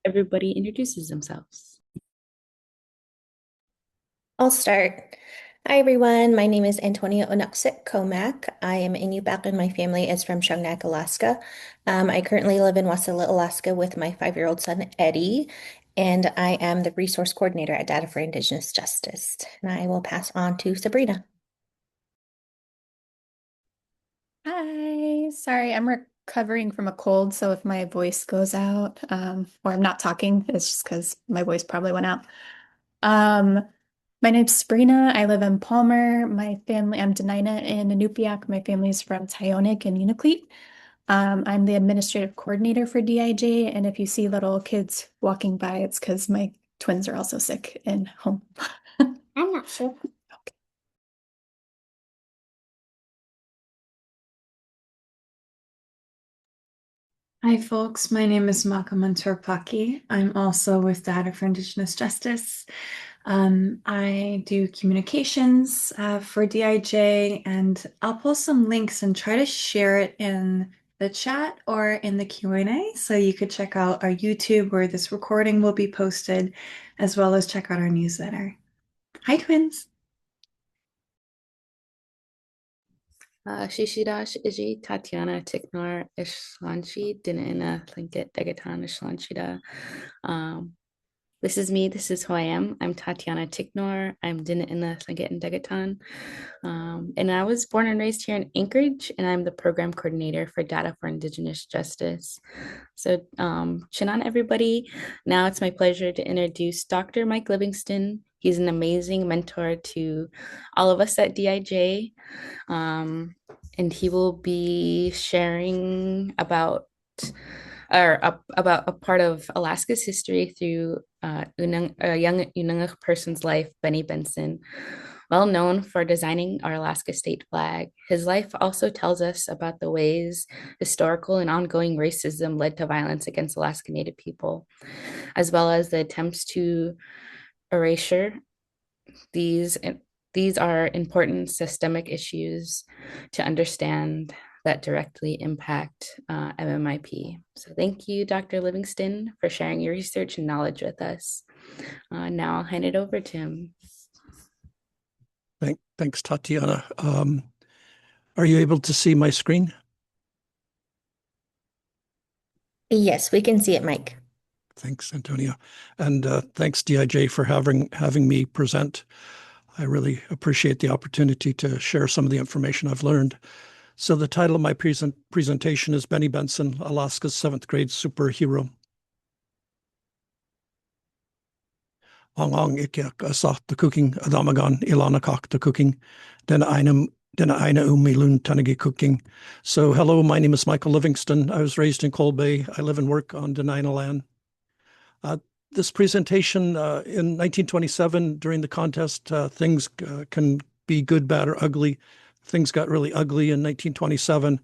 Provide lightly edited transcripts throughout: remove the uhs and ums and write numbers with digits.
everybody introduces themselves. I'll start. Hi, everyone. My name is Antonia Onuxik Comac. I am Inupiaq and my family is from Shungnak, Alaska. I currently live in Wasilla, Alaska with my 5-year-old son, Eddie, and I am the resource coordinator at Data for Indigenous Justice. And I will pass on to Sabrina. Hi, sorry, I'm recovering from a cold, so if my voice goes out, or I'm not talking, it's just because my voice probably went out. Um, my name's Sabrina. I live in Palmer. I'm Dena'ina in Inupiaq. My family's from Tyonek and Unalakleet. I'm the administrative coordinator for DIJ, and if you see little kids walking by, it's because my twins are also sick and home. I'm not sure. Hi, folks. My name is Makamantur Paki. I'm also with Data for Indigenous Justice. I do communications for DIJ, and I'll post some links and try to share it in the chat or in the Q&A. So you could check out our YouTube where this recording will be posted, as well as check out our newsletter. Hi, twins. Shishidash Iji Tatiana Tiknor Ishlanchi Dinina Tlinket Degatan Ishlanchida. This is me. This is who I am. I'm Tatiana Tiknor. I'm Dinina Tlinket and Degatan. And I was born and raised here in Anchorage, and I'm the program coordinator for Data for Indigenous Justice. So, chin on everybody. Now it's my pleasure to introduce Dr. Mike Livingston. He's an amazing mentor to all of us at DIJ. And he will be sharing about a part of Alaska's history through a young Unanga person's life, Benny Benson. Well known for designing our Alaska state flag, his life also tells us about the ways historical and ongoing racism led to violence against Alaska Native people, as well as the attempts to erasure these. These are important systemic issues to understand that directly impact MMIP. So thank you, Dr. Livingston, for sharing your research and knowledge with us. Now I'll hand it over to him. Thanks, Tatiana. Are you able to see my screen? Yes, we can see it, Mike. Thanks, Antonia. And thanks, DIJ, for having me present. I really appreciate the opportunity to share some of the information I've learned. So the title of my presentation is Benny Benson, Alaska's 7th grade superhero. Ong ikiak asaf the cooking, adamagan ilanakak the cooking, then aina umilun tanagi cooking. So hello, my name is Michael Livingston. I was raised in Cold Bay. I live and work on Dena'ina land. This presentation in 1927, during the contest, things can be good, bad, or ugly. Things got really ugly in 1927,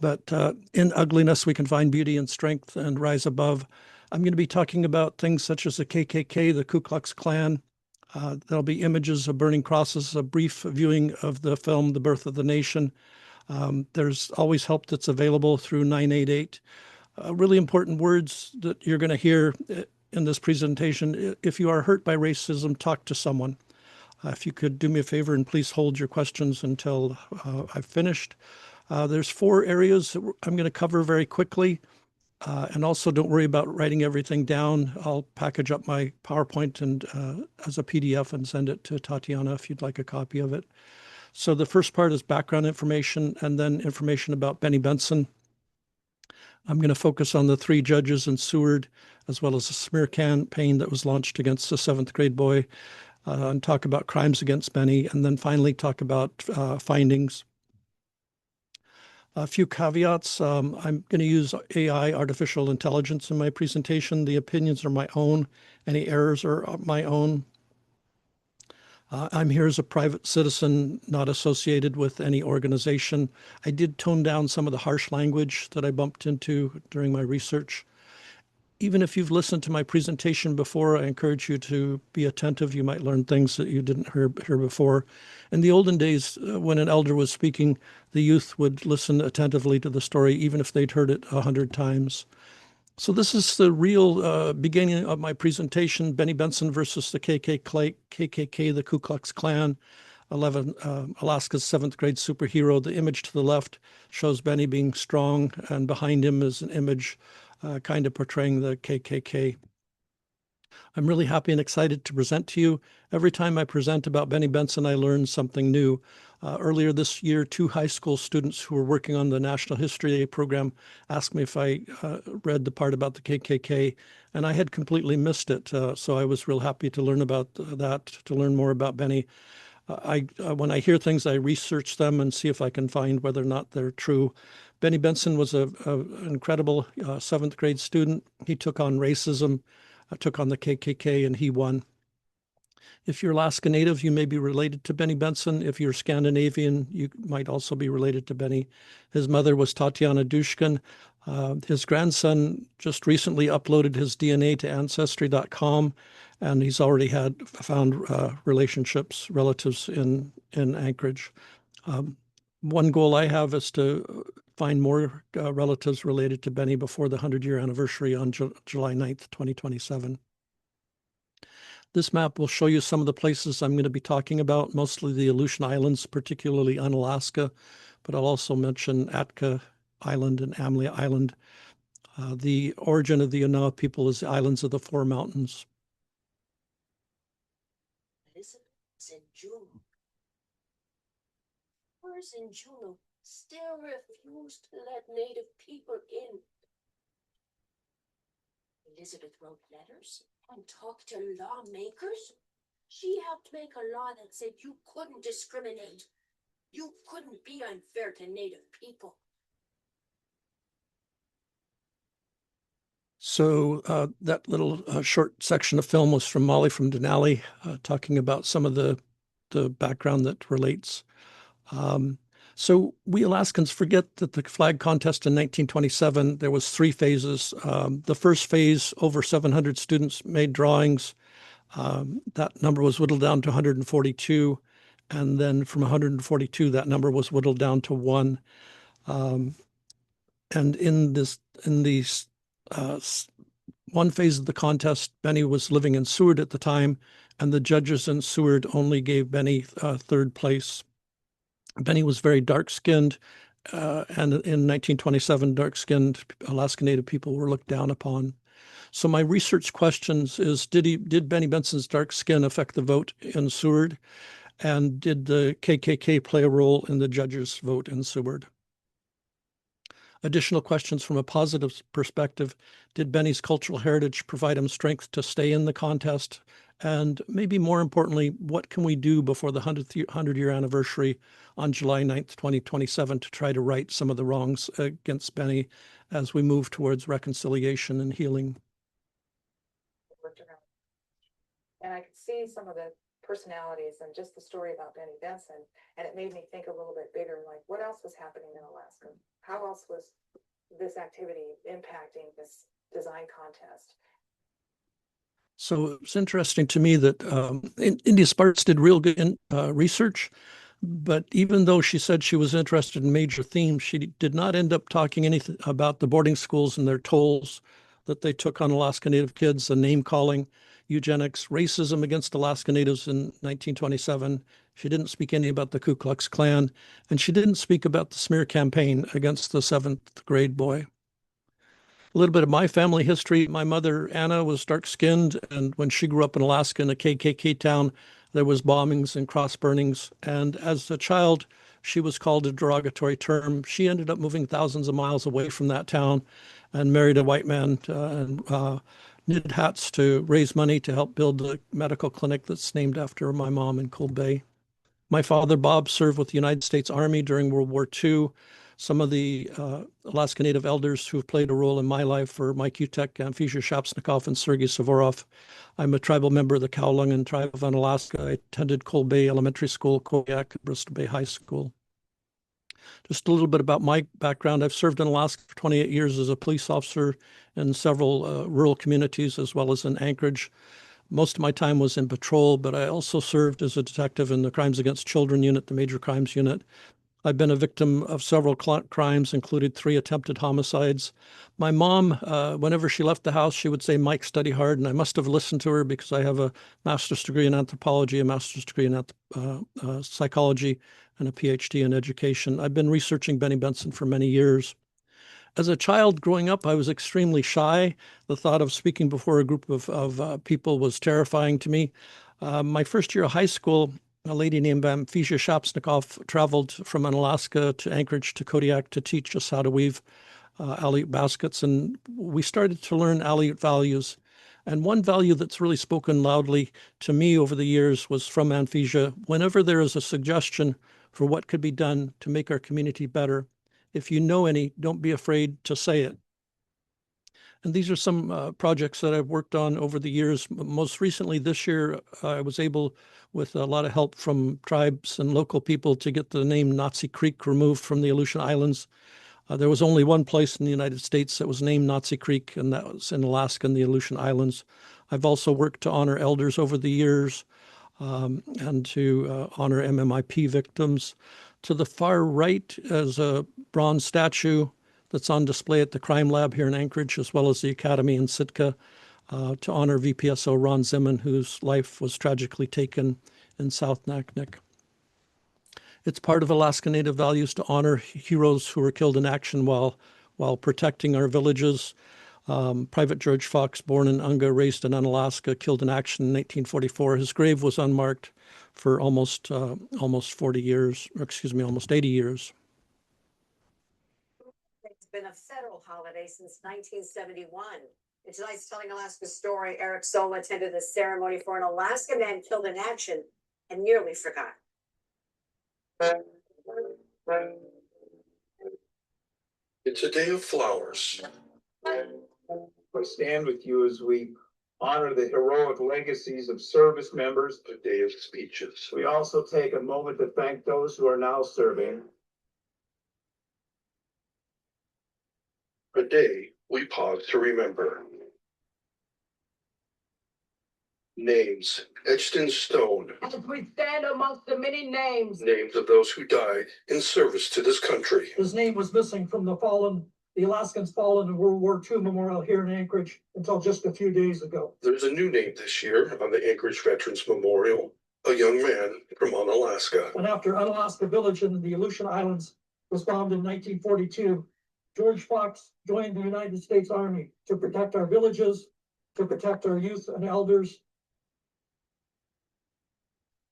but in ugliness, we can find beauty and strength and rise above. I'm going to be talking about things such as the KKK, the Ku Klux Klan. There'll be images of burning crosses, a brief viewing of the film, The Birth of the Nation. There's always help that's available through 988. Really important words that you're going to hear in this presentation. If you are hurt by racism, talk to someone. If you could do me a favor and please hold your questions until I've finished. There's 4 areas that I'm going to cover very quickly. And also don't worry about writing everything down. I'll package up my PowerPoint and as a PDF and send it to Tatiana if you'd like a copy of it. So the first part is background information and then information about Benny Benson. I'm going to focus on the 3 judges in Seward, as well as a smear campaign that was launched against the 7th grade boy, and talk about crimes against Benny, and then finally talk about findings. A few caveats. I'm going to use AI, artificial intelligence, in my presentation. The opinions are my own. Any errors are my own. I'm here as a private citizen, not associated with any organization. I did tone down some of the harsh language that I bumped into during my research. Even if you've listened to my presentation before, I encourage you to be attentive. You might learn things that you didn't hear before. In the olden days, when an elder was speaking, the youth would listen attentively to the story, even if they'd heard it 100 times. So this is the real beginning of my presentation, Benny Benson versus the KKK, the Ku Klux Klan, Alaska's 7th grade superhero. The image to the left shows Benny being strong, and behind him is an image kind of portraying the KKK. I'm really happy and excited to present to you. Every time I present about Benny Benson, I learn something new. Earlier this year, 2 high school students who were working on the National History Day program asked me if I read the part about the KKK, and I had completely missed it. So I was real happy to learn about that, to learn more about Benny. When I hear things, I research them and see if I can find whether or not they're true. Benny Benson was an incredible 7th grade student. He took on racism, took on the KKK, and he won. If you're Alaska Native, you may be related to Benny Benson. If you're Scandinavian, you might also be related to Benny. His mother was Tatiana Dushkin. His grandson just recently uploaded his DNA to Ancestry.com, and he's already found relationships, relatives in Anchorage. One goal I have is to find more relatives related to Benny before the 100-year anniversary on July 9th, 2027. This map will show you some of the places I'm going to be talking about, mostly the Aleutian Islands, particularly Unalaska, but I'll also mention Atka Island and Amlia Island. The origin of the Onawa people is the Islands of the Four Mountains. In Juneau still refused to let Native people in. Elizabeth wrote letters and talked to lawmakers. She helped make a law that said you couldn't discriminate. You couldn't be unfair to Native people. So that little short section of film was from Molly from Denali, talking about some of the background that relates. So we Alaskans forget that the flag contest in 1927, there was 3 phases. The first phase, over 700 students made drawings. That number was whittled down to 142. And then from 142, that number was whittled down to 1. And in these one phase of the contest, Benny was living in Seward at the time, and the judges in Seward only gave Benny 3rd place. Benny was very dark-skinned, and in 1927, dark-skinned Alaska Native people were looked down upon. So my research questions is, did Benny Benson's dark skin affect the vote in Seward? And did the KKK play a role in the judges' vote in Seward? Additional questions from a positive perspective. Did Benny's cultural heritage provide him strength to stay in the contest? And maybe more importantly, what can we do before the 100-year anniversary on July 9th, 2027 to try to right some of the wrongs against Benny as we move towards reconciliation and healing? And I could see some of the personalities and just the story about Benny Benson, and it made me think a little bit bigger, like what else was happening in Alaska? How else was this activity impacting this design contest? So it's interesting to me that India Sparks did real good research, but even though she said she was interested in major themes, she did not end up talking anything about the boarding schools and their tolls that they took on Alaska Native kids, the name calling, eugenics, racism against Alaska Natives in 1927. She didn't speak any about the Ku Klux Klan, and she didn't speak about the smear campaign against the 7th grade boy. A little bit of my family history. My mother, Anna, was dark-skinned, and when she grew up in Alaska in a KKK town, there was bombings and cross burnings. And as a child, she was called a derogatory term. She ended up moving thousands of miles away from that town and married a white man and knitted hats to raise money to help build the medical clinic that's named after my mom in Cold Bay. My father, Bob, served with the United States Army during World War II. Some of the Alaska Native elders who have played a role in my life are Mike Utek, Amphisia Shapsnikov, and Sergei Savorov. I'm a tribal member of the Cowlungan tribe of Unalaska. I attended Cold Bay Elementary School, Koyak, and Bristol Bay High School. Just a little bit about my background. I've served in Alaska for 28 years as a police officer in several rural communities, as well as in Anchorage. Most of my time was in patrol, but I also served as a detective in the Crimes Against Children Unit, the Major Crimes Unit. I've been a victim of several crimes, including 3 attempted homicides. My mom, whenever she left the house, she would say, Mike, study hard. And I must have listened to her because I have a master's degree in anthropology, a master's degree in psychology, and a PhD in education. I've been researching Benny Benson for many years. As a child growing up, I was extremely shy. The thought of speaking before a group of people was terrifying to me. My first year of high school, a lady named Amphisia Shapsnikoff traveled from Alaska to Anchorage to Kodiak to teach us how to weave Aleut baskets. And we started to learn Aleut values. And one value that's really spoken loudly to me over the years was from Amphisia. Whenever there is a suggestion for what could be done to make our community better, if you know any, don't be afraid to say it. And these are some projects that I've worked on over the years. Most recently this year, I was able, with a lot of help from tribes and local people, to get the name Nazi Creek removed from the Aleutian Islands. There was only one place in the United States that was named Nazi Creek, and that was in Alaska and the Aleutian Islands. I've also worked to honor elders over the years and to honor MMIP victims. To the far right is a bronze statue that's on display at the Crime Lab here in Anchorage, as well as the Academy in Sitka, to honor VPSO Ron Zimmern, whose life was tragically taken in South Naknek. It's part of Alaska Native values to honor heroes who were killed in action while protecting our villages. Private George Fox, born in Unga, raised in Unalaska, killed in action in 1844. His grave was unmarked for almost 40 years, or excuse me, almost 80 years. It's been a federal holiday since 1971. And tonight's Telling Alaska's story, Eric Sola attended a ceremony for an Alaska man killed in action and nearly forgot. It's a day of flowers. I stand with you as we honor the heroic legacies of service members. A day of speeches. We also take a moment to thank those who are now serving. A day we pause to remember. Names etched in stone. As we stand amongst the many names. Names of those who died in service to this country. His name was missing from the Alaskans fallen in World War II memorial here in Anchorage until just a few days ago. There's a new name this year on the Anchorage Veterans Memorial. A young man from Unalaska. And after Unalaska Village in the Aleutian Islands was bombed in 1942, George Fox joined the United States Army to protect our villages, to protect our youth and elders.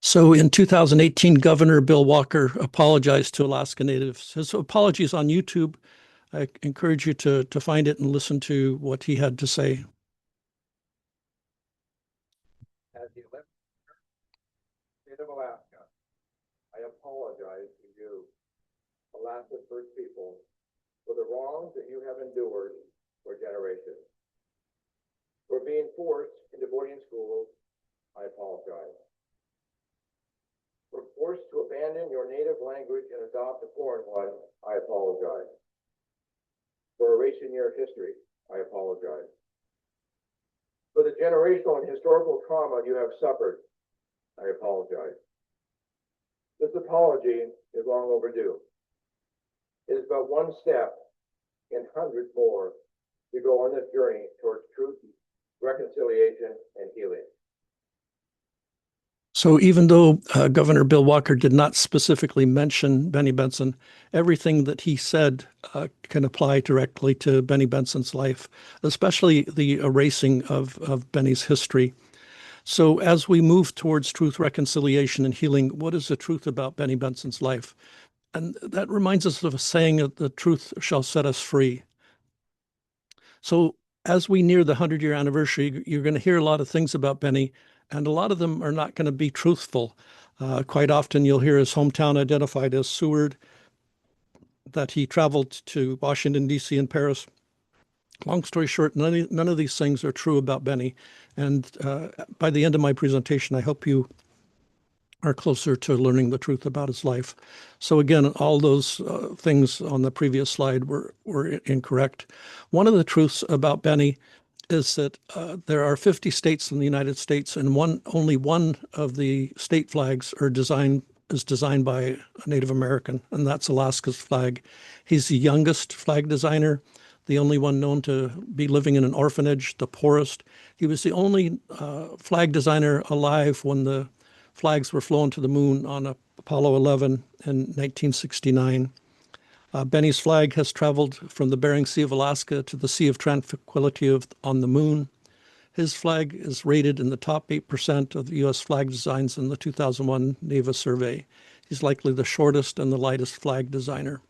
So in 2018, Governor Bill Walker apologized to Alaska Natives. His apology is on YouTube. I encourage you to find it and listen to what he had to say. As the 11th state of Alaska, I apologize to you, Alaska's first people, for the wrongs that you have endured for generations. For being forced into boarding schools, I apologize. For forced to abandon your native language and adopt a foreign one, I apologize. For erasing your history, I apologize. For the generational and historical trauma you have suffered, I apologize. This apology is long overdue. It is but one step in hundreds more to go on this journey towards truth, reconciliation, and healing. So even though Governor Bill Walker did not specifically mention Benny Benson, everything that he said can apply directly to Benny Benson's life, especially the erasing of Benny's history. So as we move towards truth, reconciliation, and healing, what is the truth about Benny Benson's life? And that reminds us of a saying that the truth shall set us free. So as we near the 100-year anniversary, you're going to hear a lot of things about Benny, and a lot of them are not going to be truthful. Quite often you'll hear his hometown identified as Seward, that he traveled to Washington, D.C. and Paris. Long story short, none of these things are true about Benny. And by the end of my presentation, I hope you are closer to learning the truth about his life. So again, all those things on the previous slide were incorrect. One of the truths about Benny is that there are 50 states in the United States, and only one of the state flags are designed is designed by a Native American, and that's Alaska's flag. He's the youngest flag designer, the only one known to be living in an orphanage, the poorest. He was the only flag designer alive when the flags were flown to the moon on Apollo 11 in 1969. Benny's flag has traveled from the Bering Sea of Alaska to the Sea of Tranquility on the moon. His flag is rated in the top 8% of the U.S. flag designs in the 2001 NAVA survey. He's likely the shortest and the lightest flag designer.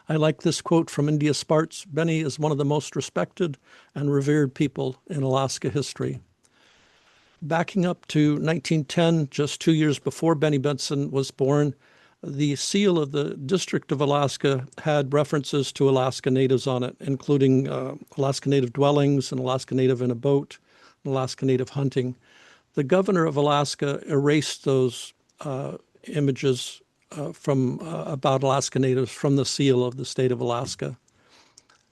I like this quote from India Sparts: "Benny is one of the most respected and revered people in Alaska history." Backing up to 1910, just 2 years before Benny Benson was born, the seal of the District of Alaska had references to Alaska Natives on it, including Alaska Native dwellings, and Alaska Native in a boat, and Alaska Native hunting. The governor of Alaska erased those images from about Alaska Natives from the seal of the state of Alaska.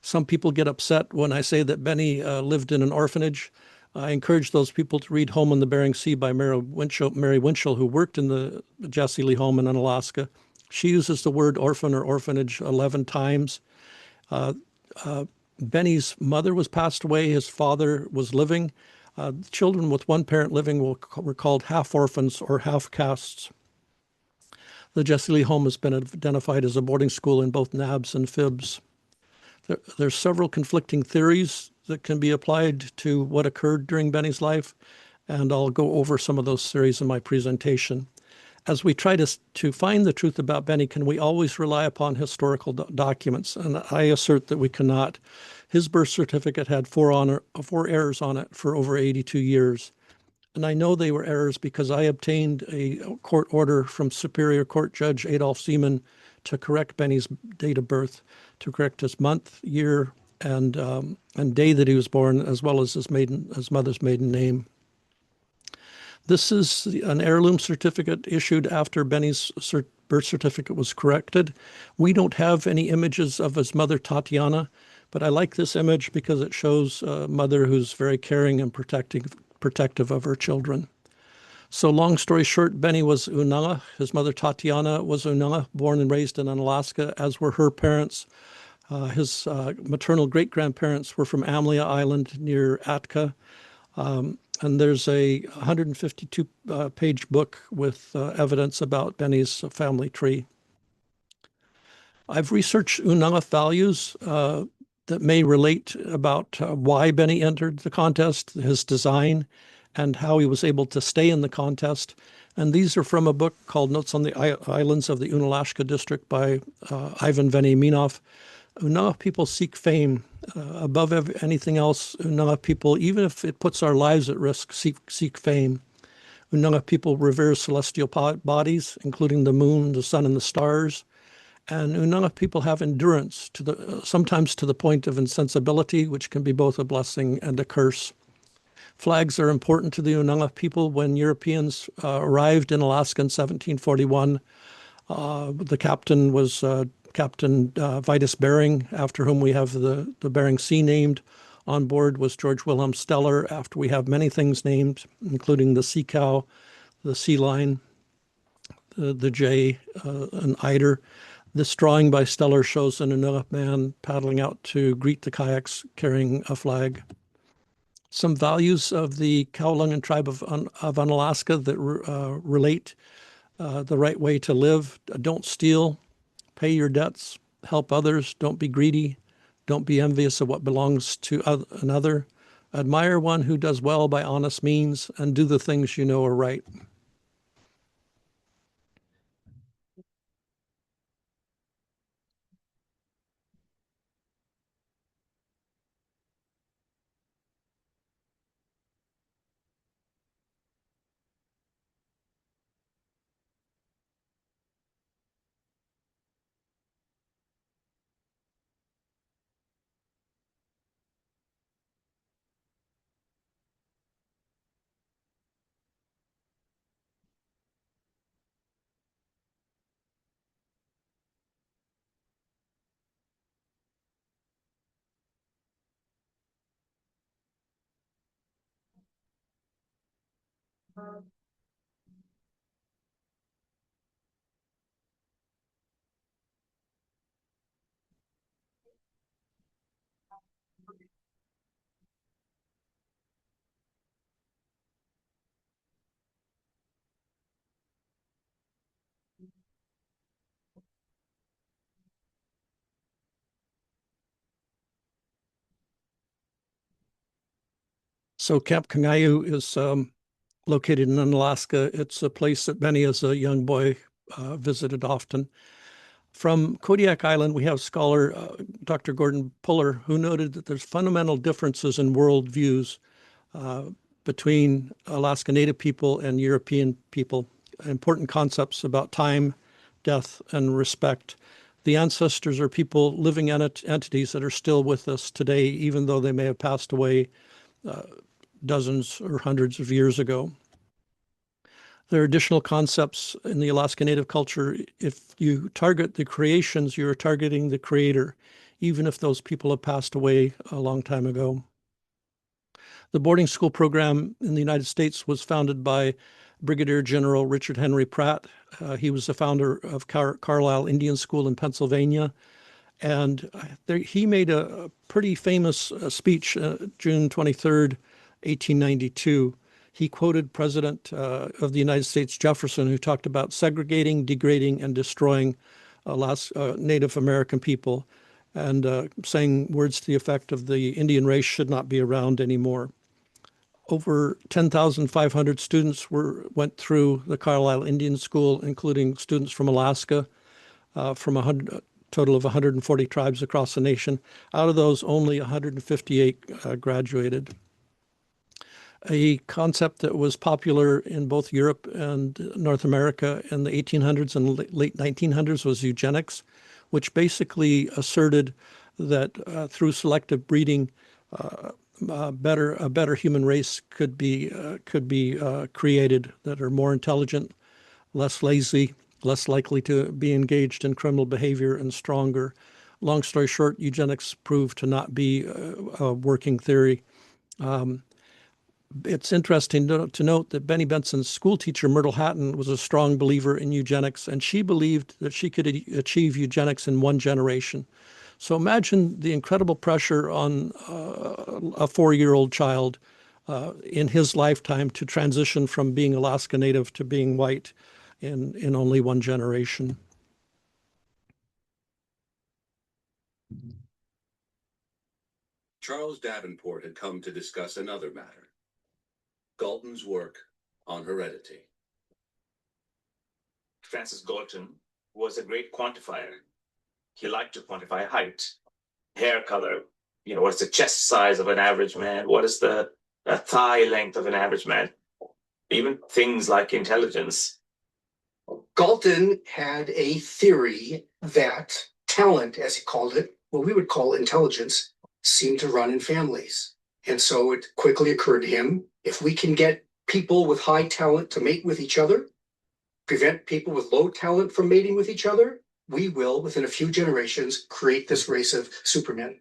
Some people get upset when I say that Benny lived in an orphanage. I encourage those people to read Home on the Bering Sea by Mary Winchell, who worked in the Jesse Lee Home in Alaska. She uses the word orphan or orphanage 11 times. Benny's mother was passed away. His father was living. Children with one parent living were called half orphans or half castes. The Jesse Lee Home has been identified as a boarding school in both NABs and FIBs. There's several conflicting theories that can be applied to what occurred during Benny's life, and I'll go over some of those theories in my presentation. As we try to find the truth about Benny, can we always rely upon historical documents? And I assert that we cannot. His birth certificate had four errors on it for over 82 years. And I know they were errors because I obtained a court order from Superior Court Judge Adolf Seaman to correct Benny's date of birth, to correct his month, year, and day that he was born, as well as his mother's maiden name. This is an heirloom certificate issued after Benny's birth certificate was corrected. We don't have any images of his mother, Tatiana, but I like this image because it shows a mother who's very caring and protective of her children. So long story short, Benny was Unanga. His mother, Tatiana, was Unanga, born and raised in Alaska, as were her parents. His maternal great-grandparents were from Amlia Island near Atka. And there's a 152-page book with evidence about Benny's family tree. I've researched Unanga values that may relate about why Benny entered the contest, his design, and how he was able to stay in the contest. And these are from a book called Notes on the Islands of the Unalaska District by Ivan Veniaminov. Unanga people seek fame. Above anything else, Unanga people, even if it puts our lives at risk, seek fame. Unanga people revere celestial bodies, including the moon, the sun, and the stars. And Unanga people have endurance, sometimes to the point of insensibility, which can be both a blessing and a curse. Flags are important to the Unanga people. When Europeans arrived in Alaska in 1741, the captain was Captain Vitus Bering, after whom we have the Bering Sea named. On board was George Wilhelm Steller, after we have many things named, including the sea cow, the sea lion, the jay, an eider. This drawing by Steller shows an Unanga man paddling out to greet the kayaks carrying a flag. Some values of the Kaulungan tribe of Unalaska that relate the right way to live: don't steal, pay your debts, help others, don't be greedy, don't be envious of what belongs to another, admire one who does well by honest means, and do the things you know are right. So Camp Kangayu is located in Alaska. It's a place that Benny, as a young boy, visited often. From Kodiak Island, we have scholar Dr. Gordon Puller, who noted that there's fundamental differences in worldviews between Alaska Native people and European people, important concepts about time, death, and respect. The ancestors are people, living entities that are still with us today, even though they may have passed away dozens or hundreds of years ago. There are additional concepts in the Alaska Native culture. If you target the creations, you're targeting the creator, even if those people have passed away a long time ago. The boarding school program in the United States was founded by Brigadier General Richard Henry Pratt. He was the founder of Carlisle Indian School in Pennsylvania. And he made a pretty famous speech, June 23rd, 1892. He quoted President of the United States, Jefferson, who talked about segregating, degrading, and destroying Native American people, and saying words to the effect of the Indian race should not be around anymore. Over 10,500 students went through the Carlisle Indian School, including students from Alaska, from a total of 140 tribes across the nation. Out of those, only 158 graduated. A concept that was popular in both Europe and North America in the 1800s and late 1900s was eugenics, which basically asserted that through selective breeding, a better human race could be created that are more intelligent, less lazy, less likely to be engaged in criminal behavior, and stronger. Long story short, eugenics proved to not be a working theory. It's interesting to note that Benny Benson's school teacher, Myrtle Hatton, was a strong believer in eugenics, and she believed that she could achieve eugenics in one generation. So imagine the incredible pressure on a 4-year-old child in his lifetime to transition from being Alaska Native to being white in only one generation. Charles Davenport had come to discuss another matter. Galton's work on heredity. Francis Galton was a great quantifier. He liked to quantify height, hair color, what's the chest size of an average man? What is the thigh length of an average man? Even things like intelligence. Galton had a theory that talent, as he called it, what we would call intelligence, seemed to run in families. And so it quickly occurred to him, if we can get people with high talent to mate with each other, prevent people with low talent from mating with each other, we will, within a few generations, create this race of supermen.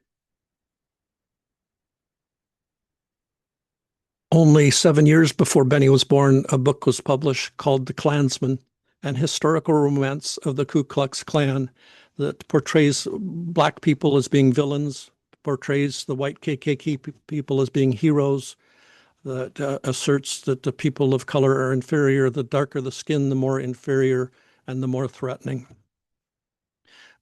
Only 7 years before Benny was born, a book was published called The Klansman, an historical romance of the Ku Klux Klan that portrays Black people as being villains, portrays the white KKK people as being heroes, that asserts that the people of color are inferior. The darker the skin, the more inferior and the more threatening.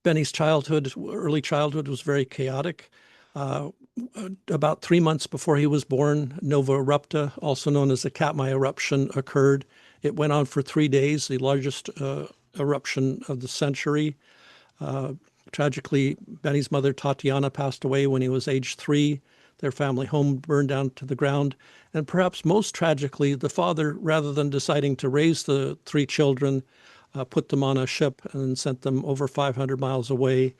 Benny's early childhood was very chaotic. About 3 months before he was born, Nova Erupta, also known as the Katmai eruption, occurred. It went on for 3 days, the largest eruption of the century. Tragically, Benny's mother, Tatiana, passed away when he was age 3. Their family home burned down to the ground. And perhaps most tragically, the father, rather than deciding to raise the 3 children, put them on a ship and sent them over 500 miles away.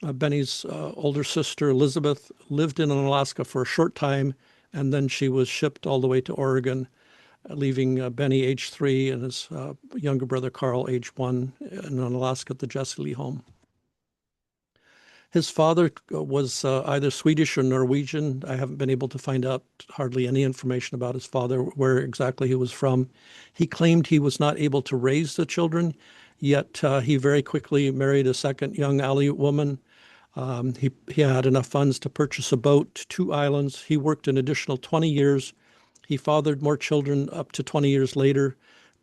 Benny's older sister, Elizabeth, lived in Alaska for a short time, and then she was shipped all the way to Oregon, leaving Benny, age 3, and his younger brother, Carl, age 1, in Alaska at the Jesse Lee home. His father was either Swedish or Norwegian. I haven't been able to find out hardly any information about his father, where exactly he was from. He claimed he was not able to raise the children, yet he very quickly married a second young Aleut woman. He had enough funds to purchase a boat, 2 islands. He worked an additional 20 years. He fathered more children up to 20 years later.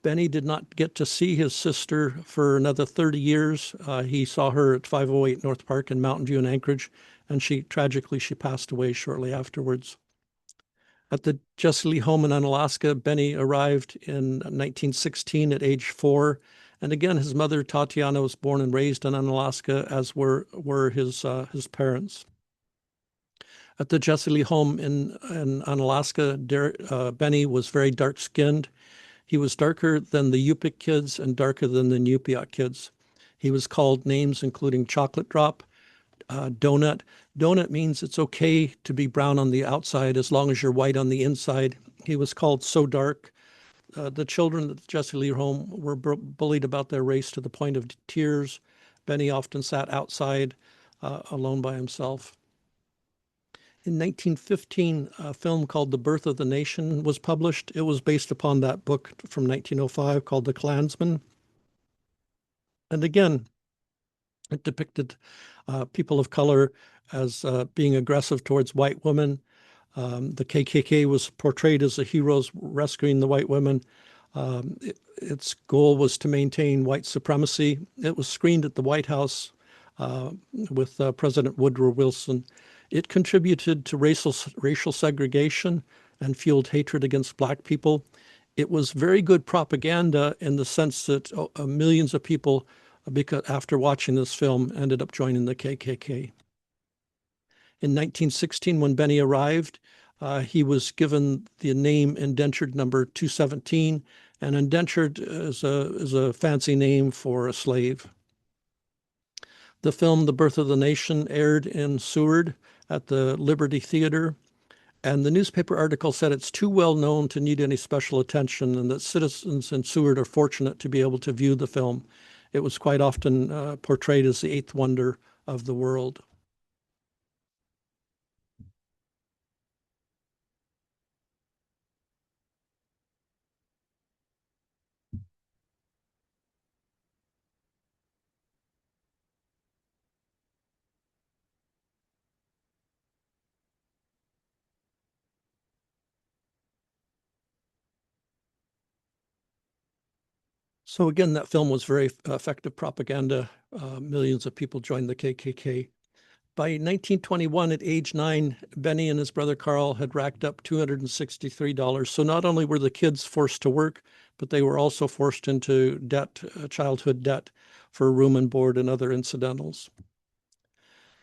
Benny did not get to see his sister for another 30 years. He saw her at 508 North Park in Mountain View in Anchorage, and tragically she passed away shortly afterwards. At the Jesse Lee home in Unalaska, Benny arrived in 1916 at age 4. And again, his mother, Tatiana, was born and raised in Unalaska, as were his parents. At the Jesse Lee home in Unalaska, Benny was very dark-skinned. He was darker than the Yupik kids and darker than the Nupiat kids. He was called names including Chocolate Drop, Donut. Donut means it's okay to be brown on the outside as long as you're white on the inside. He was called So Dark. The children at the Jesse Lee home were bullied about their race to the point of tears. Benny often sat outside alone by himself. In 1915, a film called The Birth of the Nation was published. It was based upon that book from 1905 called The Klansman. And again, it depicted people of color as being aggressive towards white women. The KKK was portrayed as the heroes rescuing the white women. Its goal was to maintain white supremacy. It was screened at the White House with President Woodrow Wilson. It contributed to racial segregation and fueled hatred against Black people. It was very good propaganda in the sense that millions of people, after watching this film, ended up joining the KKK. In 1916, when Benny arrived, he was given the name indentured number 217, and indentured is a fancy name for a slave. The film The Birth of the Nation aired in Seward at the Liberty Theater, and the newspaper article said it's too well known to need any special attention and that citizens in Seward are fortunate to be able to view the film. It was quite often portrayed as the eighth wonder of the world. So again, that film was very effective propaganda. Millions of people joined the KKK. By 1921, at age 9, Benny and his brother Carl had racked up $263. So not only were the kids forced to work, but they were also forced into debt, childhood debt for room and board and other incidentals.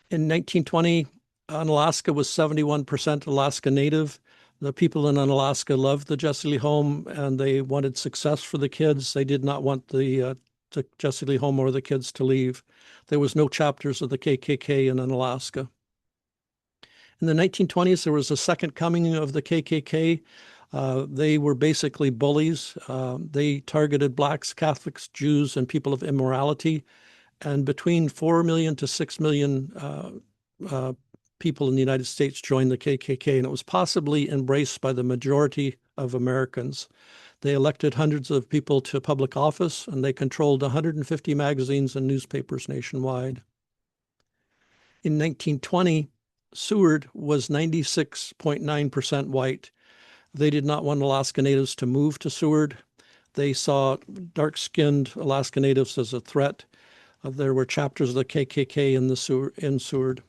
In 1920, Unalaska was 71% Alaska Native. The people in Unalaska loved the Jesse Lee home and they wanted success for the kids. They did not want the Jesse Lee home or the kids to leave. There was no chapters of the KKK in Unalaska. In the 1920s, there was a second coming of the KKK. They were basically bullies. They targeted Blacks, Catholics, Jews, and people of immorality. And between 4 million to 6 million people in the United States joined the KKK, and it was possibly embraced by the majority of Americans. They elected hundreds of people to public office, and they controlled 150 magazines and newspapers nationwide. In 1920, Seward was 96.9% white. They did not want Alaska Natives to move to Seward. They saw dark-skinned Alaska Natives as a threat. There were chapters of the KKK in Seward.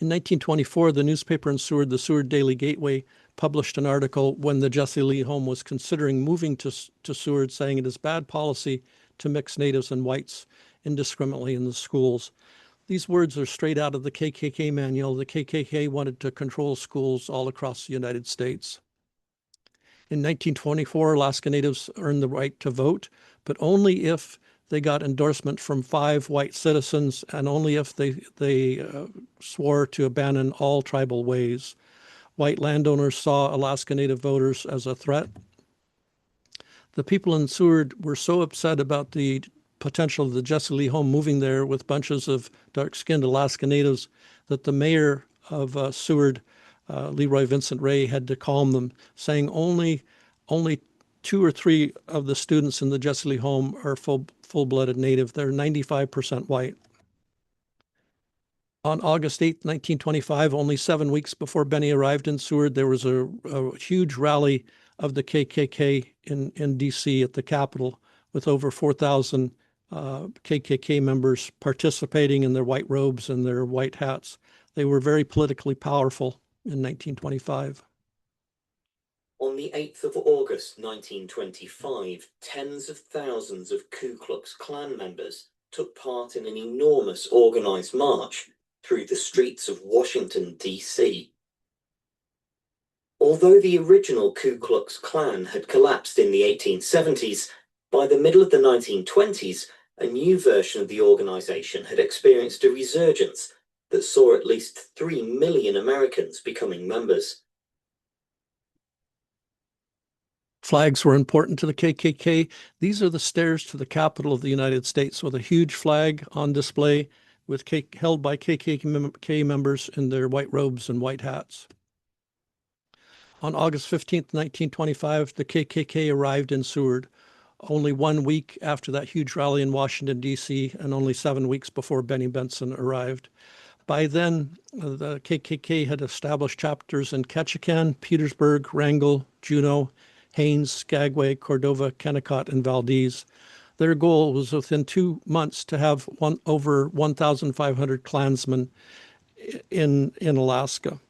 In 1924, the newspaper in Seward, the Seward Daily Gateway, published an article when the Jesse Lee home was considering moving to Seward, saying it is bad policy to mix natives and whites indiscriminately in the schools. These words are straight out of the KKK manual. The KKK wanted to control schools all across the United States. In 1924, Alaska Natives earned the right to vote, but only if they got endorsement from 5 white citizens and only if they swore to abandon all tribal ways. White landowners saw Alaska Native voters as a threat. The people in Seward were so upset about the potential of the Jesse Lee home moving there with bunches of dark-skinned Alaska Natives that the mayor of Seward, Leroy Vincent Ray, had to calm them, saying only 2 or 3 of the students in the Jesse Lee home are full-blooded Native. They're 95% white. On August 8, 1925, only 7 weeks before Benny arrived in Seward, there was a huge rally of the KKK in D.C. at the Capitol with over 4,000 KKK members participating in their white robes and their white hats. They were very politically powerful in 1925. On the 8th of August 1925, tens of thousands of Ku Klux Klan members took part in an enormous organized march through the streets of Washington, D.C. Although the original Ku Klux Klan had collapsed in the 1870s, by the middle of the 1920s, a new version of the organization had experienced a resurgence that saw at least 3 million Americans becoming members. Flags were important to the KKK. These are the stairs to the Capitol of the United States with a huge flag on display held by KKK members in their white robes and white hats. On August 15th, 1925, the KKK arrived in Seward, only 1 week after that huge rally in Washington, D.C., and only 7 weeks before Benny Benson arrived. By then, the KKK had established chapters in Ketchikan, Petersburg, Wrangell, Juneau, Haines, Skagway, Cordova, Kennecott, and Valdez. Their goal was within 2 months to have over 1,500 Klansmen in Alaska.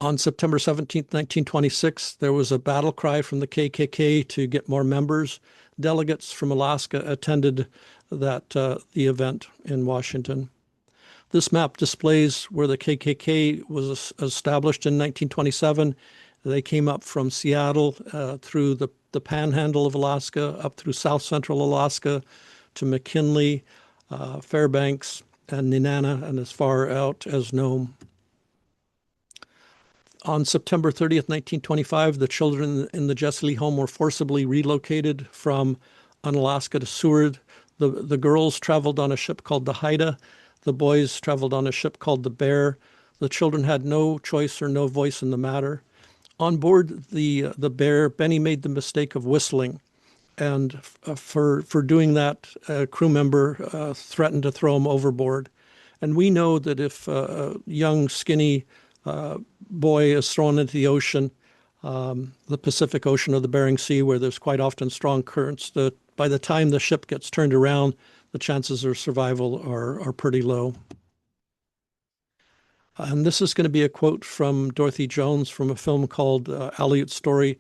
On September 17, 1926, there was a battle cry from the KKK to get more members. Delegates from Alaska attended the event in Washington. This map displays where the KKK was established in 1927. They came up from Seattle through the panhandle of Alaska, up through south central Alaska to McKinley, Fairbanks, and Nenana, and as far out as Nome. On September 30th, 1925, the children in the Jesse Lee home were forcibly relocated from Unalaska to Seward. The girls traveled on a ship called the Haida. The boys traveled on a ship called the Bear. The children had no choice or no voice in the matter. On board the Bear, Benny made the mistake of whistling. And for doing that, a crew member threatened to throw him overboard. And we know that if a young, skinny boy is thrown into the ocean, the Pacific Ocean or the Bering Sea, where there's quite often strong currents, that by the time the ship gets turned around, the chances of survival are pretty low. And this is going to be a quote from Dorothy Jones from a film called Aleut's Story,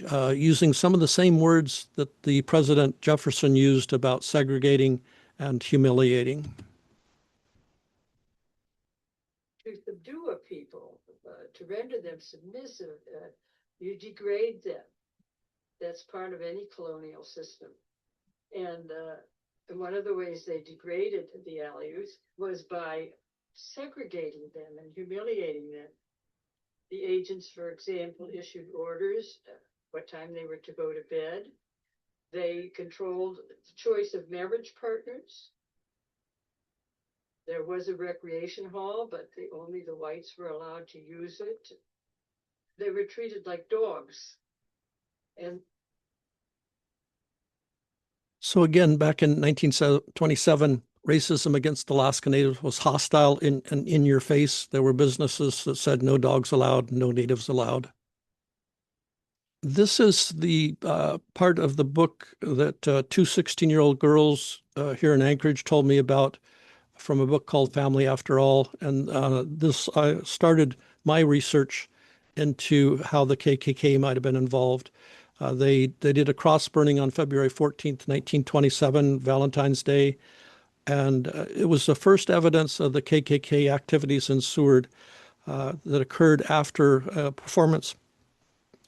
using some of the same words that the President Jefferson used about segregating and humiliating. To subdue a people, to render them submissive, you degrade them. That's part of any colonial system. And one of the ways they degraded the Aleuts was by segregating them and humiliating them. The agents, for example, issued orders what time they were to go to bed. They controlled the choice of marriage partners. There was a recreation hall, but only the whites were allowed to use it. They were treated like dogs. And so again, back in 1927, racism against Alaska Natives was hostile and in your face. There were businesses that said no dogs allowed, no natives allowed. This is the part of the book that two 16-year-old girls here in Anchorage told me about from a book called Family After All. And I started my research into how the KKK might have been involved. They did a cross burning on February 14th, 1927, Valentine's Day. And it was the first evidence of the KKK activities in Seward that occurred after a performance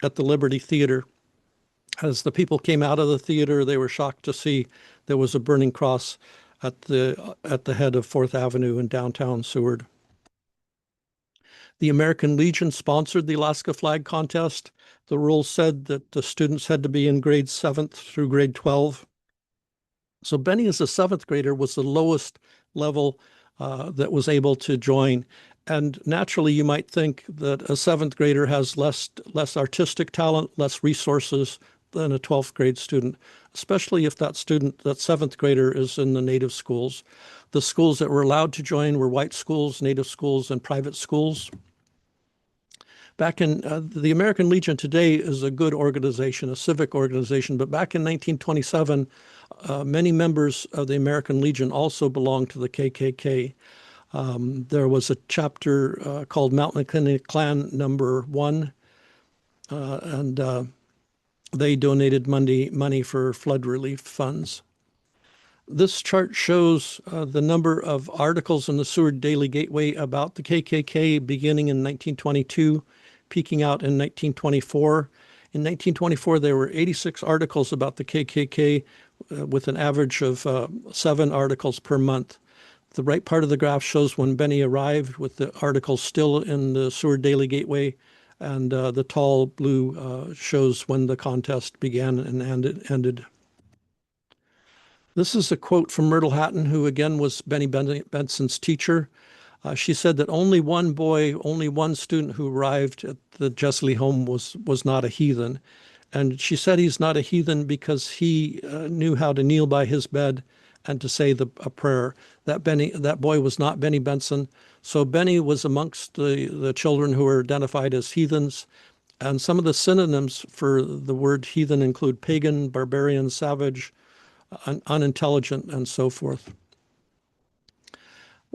at the Liberty Theater. As the people came out of the theater, they were shocked to see there was a burning cross at the head of 4th Avenue in downtown Seward. The American Legion sponsored the Alaska Flag Contest. The rules said that the students had to be in grade 7th through grade 12. So Benny, as a 7th grader, was the lowest level that was able to join. And naturally, you might think that a 7th grader has less artistic talent, less resources than a 12th grade student, especially if that 7th grader is in the native schools. The schools that were allowed to join were white schools, native schools, and private schools. Back in the American Legion today is a good organization, a civic organization, but back in 1927, many members of the American Legion also belonged to the KKK. There was a chapter called Mount McKinley Clan Number 1, and they donated money for flood relief funds. This chart shows the number of articles in the Seward Daily Gateway about the KKK beginning in 1922, peaking out in 1924. In 1924, there were 86 articles about the KKK with an average of 7 articles per month. The right part of the graph shows when Benny arrived with the articles still in the Seward Daily Gateway, and the tall blue shows when the contest began and ended. This is a quote from Myrtle Hatton, who again was Benny Benson's teacher. She said that only one boy, only one student who arrived at the Jessley home was not a heathen. And she said he's not a heathen because he knew how to kneel by his bed and to say a prayer. That boy was not Benny Benson. So Benny was amongst the children who were identified as heathens. And some of the synonyms for the word heathen include pagan, barbarian, savage, unintelligent, and so forth.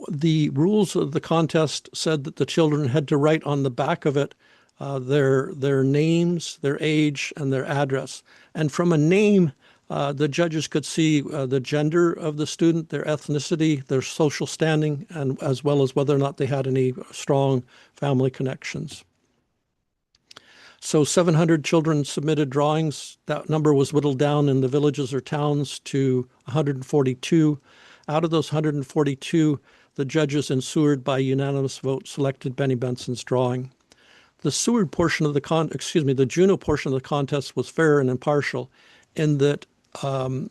The rules of the contest said that the children had to write on the back of it their names, their age, and their address. And from a name, the judges could see the gender of the student, their ethnicity, their social standing, and as well as whether or not they had any strong family connections. So 700 children submitted drawings. That number was whittled down in the villages or towns to 142. Out of those 142, the judges in Seward by unanimous vote selected Benny Benson's drawing. The Seward portion of the Juneau portion of the contest was fair and impartial in that on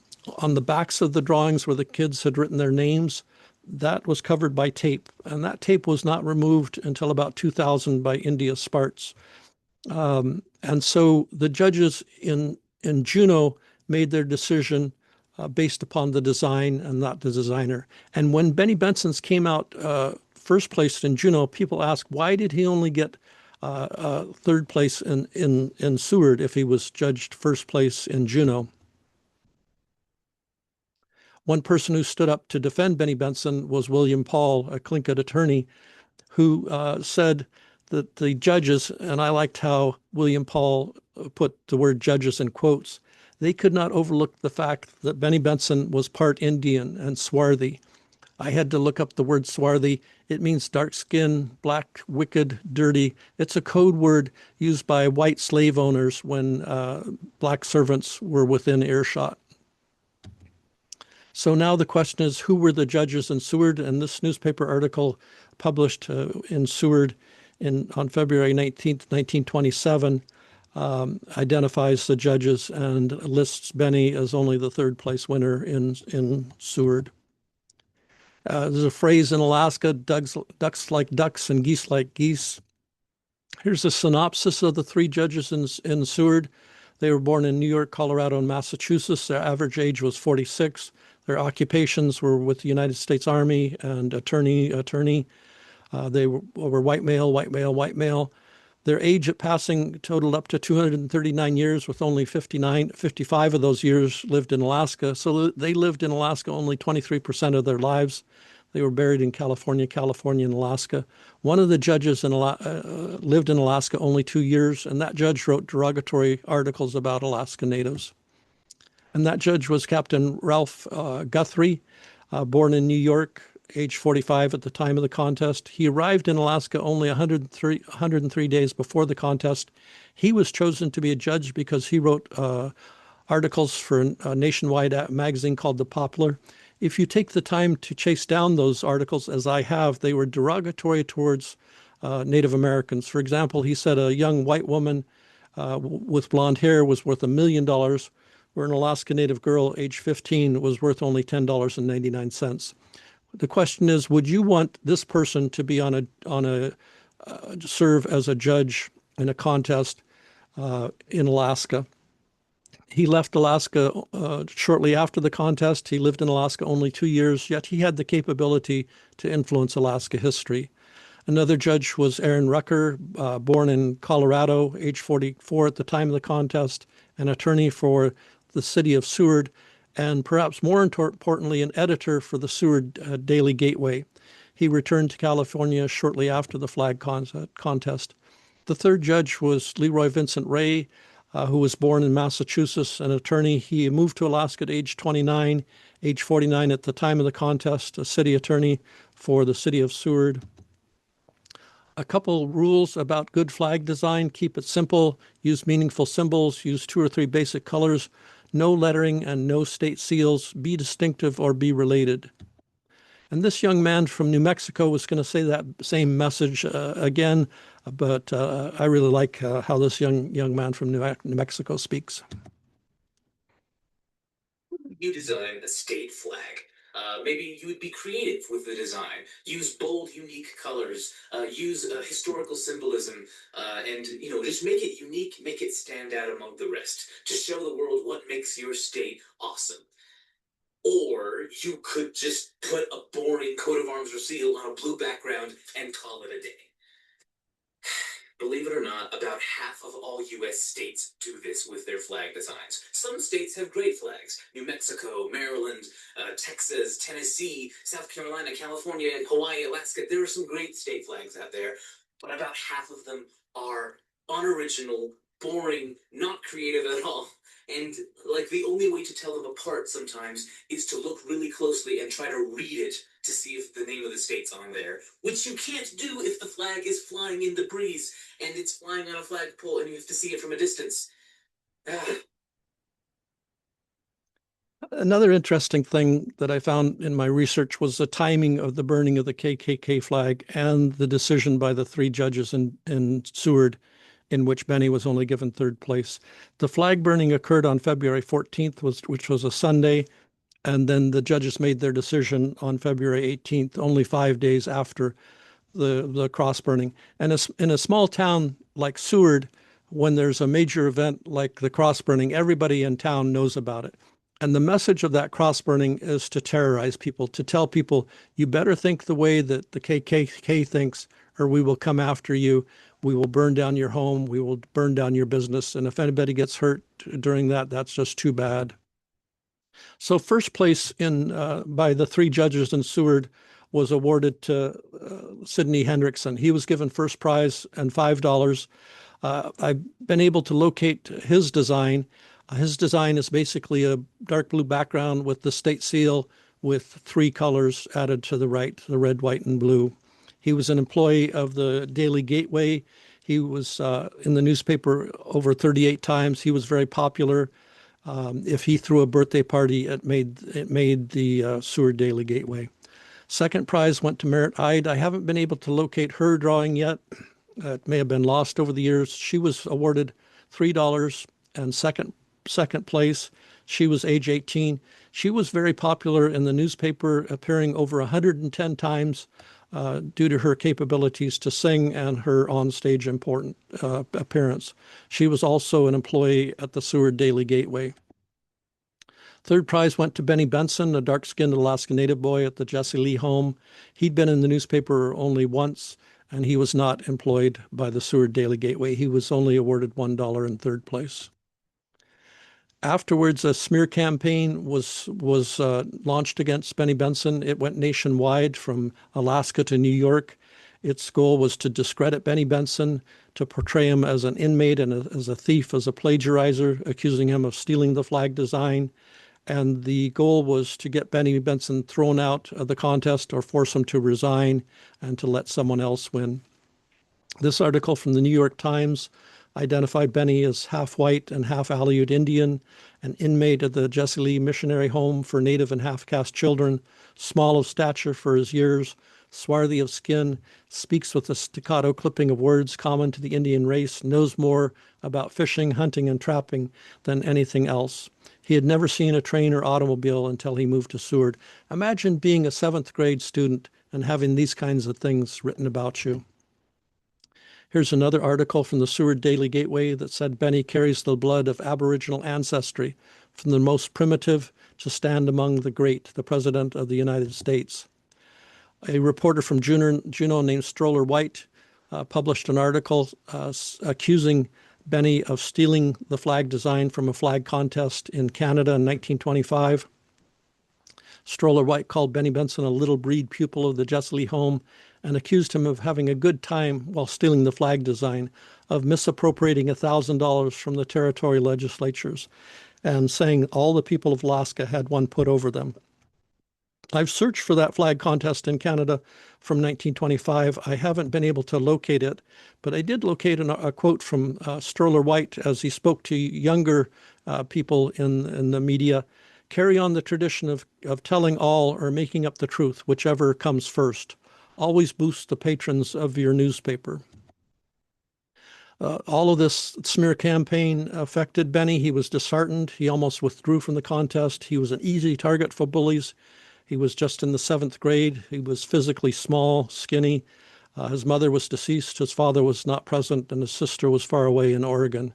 the backs of the drawings where the kids had written their names, that was covered by tape. And that tape was not removed until about 2000 by India Sparts. And so the judges in Juneau made their decision based upon the design and not the designer. And when Benny Benson's came out first place in Juneau, people asked, why did he only get third place in Seward if he was judged first place in Juneau? One person who stood up to defend Benny Benson was William Paul, a Tlingit attorney, who said that the judges, and I liked how William Paul put the word judges in quotes, they could not overlook the fact that Benny Benson was part Indian and swarthy. I had to look up the word swarthy. It means dark skin, black, wicked, dirty. It's a code word used by white slave owners when black servants were within earshot. So now the question is, who were the judges in Seward? And this newspaper article published in Seward on February 19th, 1927, identifies the judges and lists Benny as only the third place winner in Seward. There's a phrase in Alaska, ducks like ducks and geese like geese. Here's a synopsis of the 3 judges in Seward. They were born in New York, Colorado, and Massachusetts. Their average age was 46. Their occupations were with the United States Army and attorney. They were white male, white male, white male. Their age at passing totaled up to 239 years, with only 55 of those years lived in Alaska. So they lived in Alaska only 23% of their lives. They were buried in California, and Alaska. One of the judges lived in Alaska only 2 years, and that judge wrote derogatory articles about Alaska Natives. And that judge was Captain Ralph Guthrie, born in New York, age 45 at the time of the contest. He arrived in Alaska only 103 days before the contest. He was chosen to be a judge because he wrote articles for a nationwide magazine called The Poplar. If you take the time to chase down those articles, as I have, they were derogatory towards Native Americans. For example, he said a young white woman with blonde hair was worth $1 million, where an Alaska Native girl, age 15, was worth only $10.99. The question is, would you want this person to be serve as a judge in a contest in Alaska? He left Alaska shortly after the contest. He lived in Alaska only 2 years, yet he had the capability to influence Alaska history. Another judge was Aaron Rucker, born in Colorado, age 44 at the time of the contest, an attorney for the city of Seward, and perhaps more importantly, an editor for the Seward Daily Gateway. He returned to California shortly after the flag contest. The third judge was Leroy Vincent Ray, who was born in Massachusetts, an attorney. He moved to Alaska at age 29, age 49 at the time of the contest, a city attorney for the city of Seward. A couple rules about good flag design: keep it simple, use meaningful symbols, use 2 or 3 basic colors, no lettering and no state seals, be distinctive or be related. And this young man from New Mexico was going to say that same message again, but I really like how this young man from New Mexico speaks. You design a state flag. Maybe you would be creative with the design. Use bold, unique colors. Use historical symbolism, and just make it unique. Make it stand out among the rest to show the world what makes your state awesome. Or you could just put a boring coat of arms or seal on a blue background and call it a day. Believe it or not, about half of all U.S. states do this with their flag designs. Some states have great flags. New Mexico, Maryland, Texas, Tennessee, South Carolina, California, Hawaii, Alaska. There are some great state flags out there, but about half of them are unoriginal, boring, not creative at all. And the only way to tell them apart sometimes is to look really closely and try to read it to see if the name of the state's on there, which you can't do if the flag is flying in the breeze and it's flying on a flagpole and you have to see it from a distance. Another interesting thing that I found in my research was the timing of the burning of the KKK flag and the decision by the 3 judges in Seward, in which Benny was only given 3rd place. The flag burning occurred on February 14th, which was a Sunday, and then the judges made their decision on February 18th, only 5 days after the cross burning. And in a small town like Seward, when there's a major event like the cross burning, everybody in town knows about it. And the message of that cross burning is to terrorize people, to tell people, you better think the way that the KKK thinks, or we will come after you. We will burn down your home. We will burn down your business. And if anybody gets hurt during that, that's just too bad. So first place by the 3 judges in Seward was awarded to Sidney Hendrickson. He was given first prize and $5. I've been able to locate his design. His design is basically a dark blue background with the state seal with 3 colors added to the right, the red, white, and blue. He was an employee of the Daily Gateway. He was in the newspaper over 38 times. He was very popular. If he threw a birthday party, it made the Seward Daily Gateway. Second prize went to Merritt Ide. I haven't been able to locate her drawing yet. It may have been lost over the years. She was awarded $3 and second place. She was age 18. She was very popular in the newspaper, appearing over 110 times due to her capabilities to sing and her onstage important appearance. She was also an employee at the Seward Daily Gateway. Third prize went to Benny Benson, a dark-skinned Alaska Native boy at the Jesse Lee home. He'd been in the newspaper only once, and he was not employed by the Seward Daily Gateway. He was only awarded $1 in third place. Afterwards, a smear campaign was launched against Benny Benson. It went nationwide from Alaska to New York. Its goal was to discredit Benny Benson, to portray him as an inmate and as a thief, as a plagiarizer, accusing him of stealing the flag design. And the goal was to get Benny Benson thrown out of the contest or force him to resign and to let someone else win. This article from the New York Times identified Benny as half white and half Aleut Indian, an inmate of the Jesse Lee Missionary Home for Native and half-caste children, small of stature for his years, swarthy of skin, speaks with a staccato clipping of words common to the Indian race, knows more about fishing, hunting, and trapping than anything else. He had never seen a train or automobile until he moved to Seward. Imagine being a 7th grade student and having these kinds of things written about you. Here's another article from the Seward Daily Gateway that said Benny carries the blood of Aboriginal ancestry, from the most primitive to stand among the great, the President of the United States. A reporter from Juneau named Stroller White published an article accusing Benny of stealing the flag design from a flag contest in Canada in 1925. Stroller White called Benny Benson a little breed pupil of the Jessley home and accused him of having a good time while stealing the flag design, of misappropriating $1,000 from the territory legislatures, and saying all the people of Alaska had one put over them. I've searched for that flag contest in Canada from 1925. I haven't been able to locate it, but I did locate a quote from Stroller White as he spoke to younger people in the media. Carry on the tradition of telling all or making up the truth, whichever comes first. Always boost the patrons of your newspaper. All of this smear campaign affected Benny. He was disheartened. He almost withdrew from the contest. He was an easy target for bullies. He was just in the 7th grade. He was physically small, skinny. His mother was deceased. His father was not present, and his sister was far away in Oregon.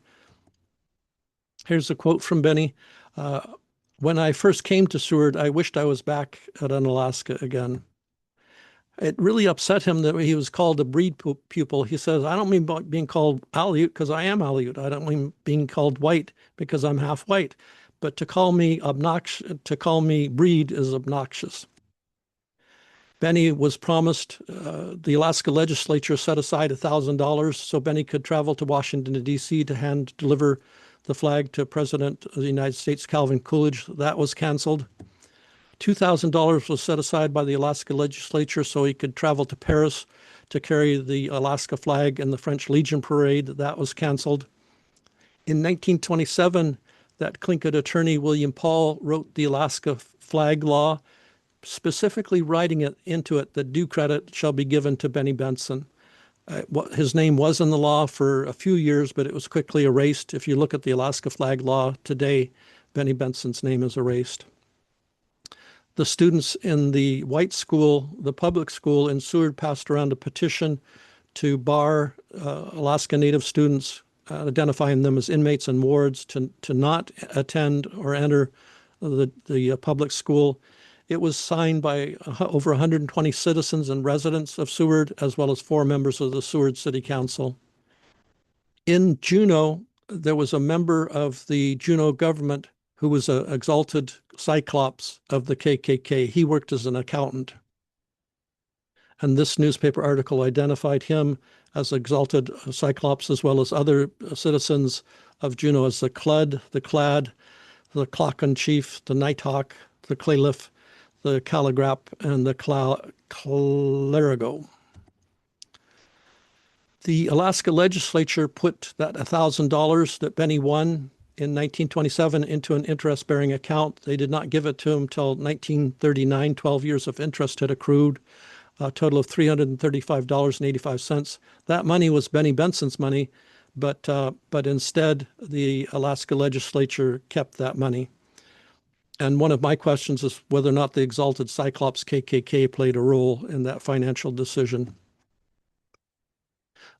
Here's a quote from Benny. When I first came to Seward, I wished I was back at Unalaska again. It really upset him that he was called a breed pupil. He says, I don't mean being called Aleut because I am Aleut. I don't mean being called white because I'm half white. But to call me breed is obnoxious. Benny was promised, the Alaska legislature set aside $1,000 so Benny could travel to Washington, D.C. to hand deliver the flag to President of the United States, Calvin Coolidge. That was canceled. $2,000 was set aside by the Alaska legislature so he could travel to Paris to carry the Alaska flag in the French Legion parade. That was canceled. In 1927, that Tlingit attorney, William Paul, wrote the Alaska flag law, specifically writing it into it that due credit shall be given to Benny Benson. His name was in the law for a few years, but it was quickly erased. If you look at the Alaska flag law today, Benny Benson's name is erased. The students in the white school, the public school in Seward, passed around a petition to bar Alaska Native students, identifying them as inmates and wards, to not attend or enter the public school. It was signed by over 120 citizens and residents of Seward, as well as 4 members of the Seward City Council. In Juneau, there was a member of the Juneau government who was an exalted cyclops of the KKK. He worked as an accountant. And this newspaper article identified him as exalted cyclops, as well as other citizens of Juneau as the Clud, the Clad, the Clocken Chief, the Nighthawk, the Claylif, the Caligrap, and the Clerigo. The Alaska legislature put that $1,000 that Benny won in 1927 into an interest-bearing account. They did not give it to him until 1939. 12 years of interest had accrued, a total of $335.85. That money was Benny Benson's money, but instead the Alaska legislature kept that money. And one of my questions is whether or not the exalted Cyclops KKK played a role in that financial decision.